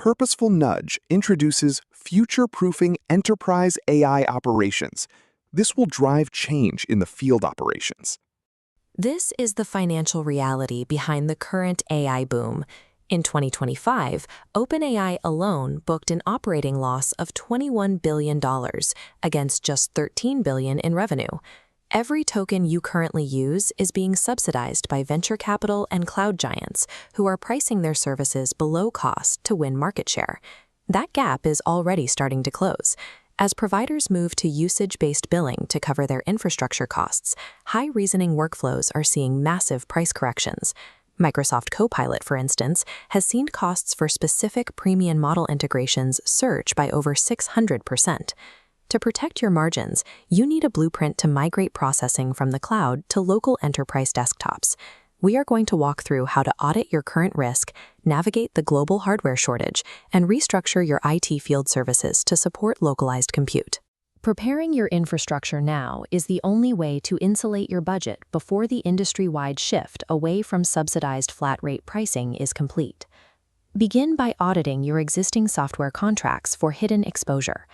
purposeful nudge introduces future-proofing enterprise AI operations. This will drive change in the field operations. This is the financial reality behind the current AI boom. In 2025, OpenAI alone booked an operating loss of $21 billion against just $13 billion in revenue. Every token you currently use is being subsidized by venture capital and cloud giants who are pricing their services below cost to win market share. That gap is already starting to close. As providers move to usage-based billing to cover their infrastructure costs, high-reasoning workflows are seeing massive price corrections. Microsoft Copilot, for instance, has seen costs for specific premium model integrations surge by over 600%. To protect your margins, you need a blueprint to migrate processing from the cloud to local enterprise desktops. We are going to walk through how to audit your current risk, navigate the global hardware shortage, and restructure your IT field services to support localized compute. Preparing your infrastructure now is the only way to insulate your budget before the industry-wide shift away from subsidized flat-rate pricing is complete. Begin by auditing your existing software contracts for hidden exposure.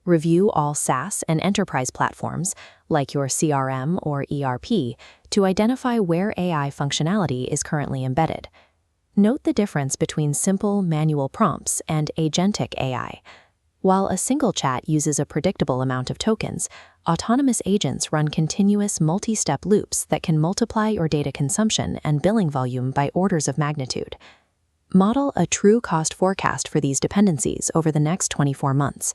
Review all SaaS and enterprise platforms, like your CRM or ERP, to identify where AI functionality is currently embedded. Note the difference between simple manual prompts and agentic AI. While a single chat uses a predictable amount of tokens, autonomous agents run continuous multi-step loops that can multiply your data consumption and billing volume by orders of magnitude. Model a true cost forecast for these dependencies over the next 24 months.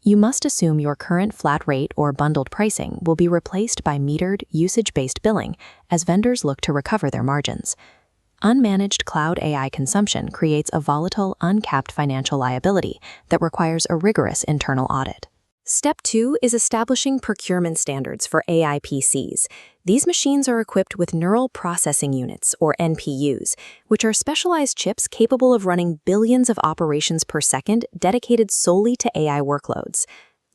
You must assume your current flat rate or bundled pricing will be replaced by metered, usage-based billing as vendors look to recover their margins. Unmanaged cloud AI consumption creates a volatile, uncapped financial liability that requires a rigorous internal audit. Step 2 is establishing procurement standards for AI PCs. These machines are equipped with neural processing units, or NPUs, which are specialized chips capable of running billions of operations per second dedicated solely to AI workloads.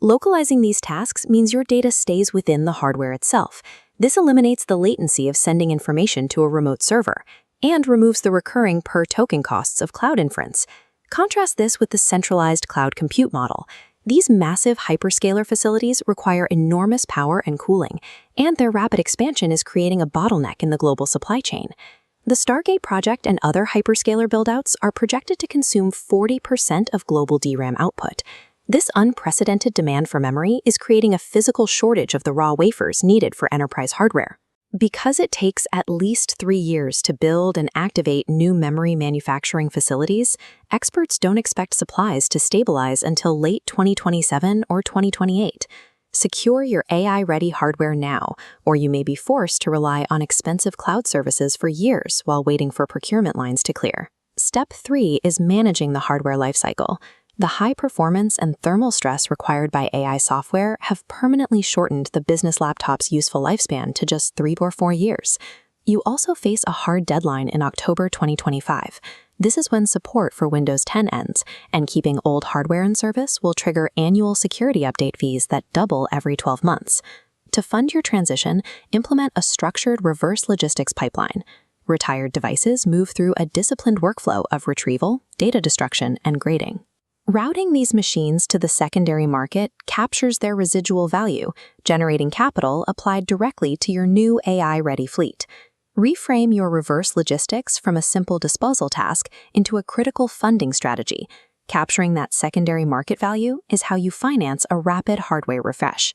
Localizing these tasks means your data stays within the hardware itself. This eliminates the latency of sending information to a remote server and removes the recurring per-token costs of cloud inference. Contrast this with the centralized cloud compute model. These massive hyperscaler facilities require enormous power and cooling, and their rapid expansion is creating a bottleneck in the global supply chain. The Stargate project and other hyperscaler buildouts are projected to consume 40% of global DRAM output. This unprecedented demand for memory is creating a physical shortage of the raw wafers needed for enterprise hardware. Because it takes at least 3 years to build and activate new memory manufacturing facilities, experts don't expect supplies to stabilize until late 2027 or 2028. Secure your AI-ready hardware now, or you may be forced to rely on expensive cloud services for years while waiting for procurement lines to clear. Step 3 is managing the hardware lifecycle. The high performance and thermal stress required by AI software have permanently shortened the business laptop's useful lifespan to just 3 or 4 years. You also face a hard deadline in October 2025. This is when support for Windows 10 ends, and keeping old hardware in service will trigger annual security update fees that double every 12 months. To fund your transition, implement a structured reverse logistics pipeline. Retired devices move through a disciplined workflow of retrieval, data destruction, and grading. Routing these machines to the secondary market captures their residual value, generating capital applied directly to your new AI-ready fleet. Reframe your reverse logistics from a simple disposal task into a critical funding strategy. Capturing that secondary market value is how you finance a rapid hardware refresh.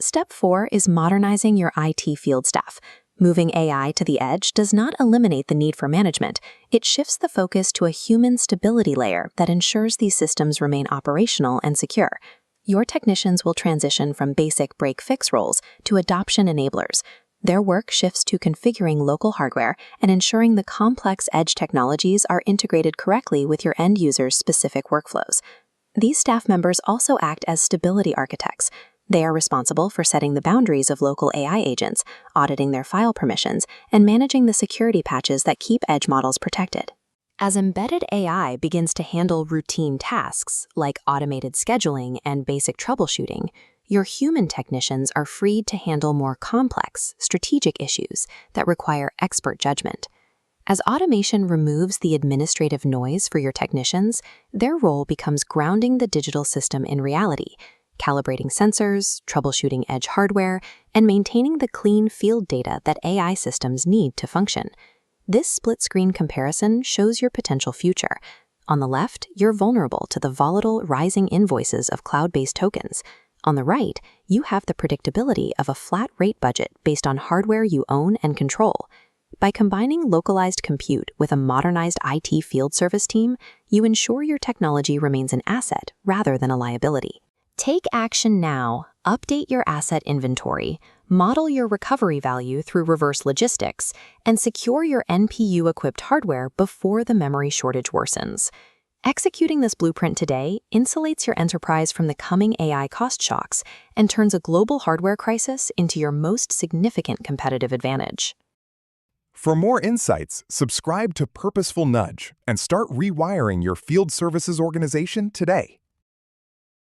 Step 4 is modernizing your IT field staff. Moving AI to the edge does not eliminate the need for management. It shifts the focus to a human stability layer that ensures these systems remain operational and secure. Your technicians will transition from basic break-fix roles to adoption enablers. Their work shifts to configuring local hardware and ensuring the complex edge technologies are integrated correctly with your end users' specific workflows. These staff members also act as stability architects. They are responsible for setting the boundaries of local AI agents, auditing their file permissions, and managing the security patches that keep edge models protected. As embedded AI begins to handle routine tasks like automated scheduling and basic troubleshooting, your human technicians are freed to handle more complex, strategic issues that require expert judgment. As automation removes the administrative noise for your technicians, their role becomes grounding the digital system in reality, calibrating sensors, troubleshooting edge hardware, and maintaining the clean field data that AI systems need to function. This split-screen comparison shows your potential future. On the left, you're vulnerable to the volatile, rising invoices of cloud-based tokens. On the right, you have the predictability of a flat-rate budget based on hardware you own and control. By combining localized compute with a modernized IT field service team, you ensure your technology remains an asset rather than a liability. Take action now. Update your asset inventory, model your recovery value through reverse logistics, and secure your NPU-equipped hardware before the memory shortage worsens. Executing this blueprint today insulates your enterprise from the coming AI cost shocks and turns a global hardware crisis into your most significant competitive advantage. For more insights, subscribe to Purposeful Nudge and start rewiring your field services organization today.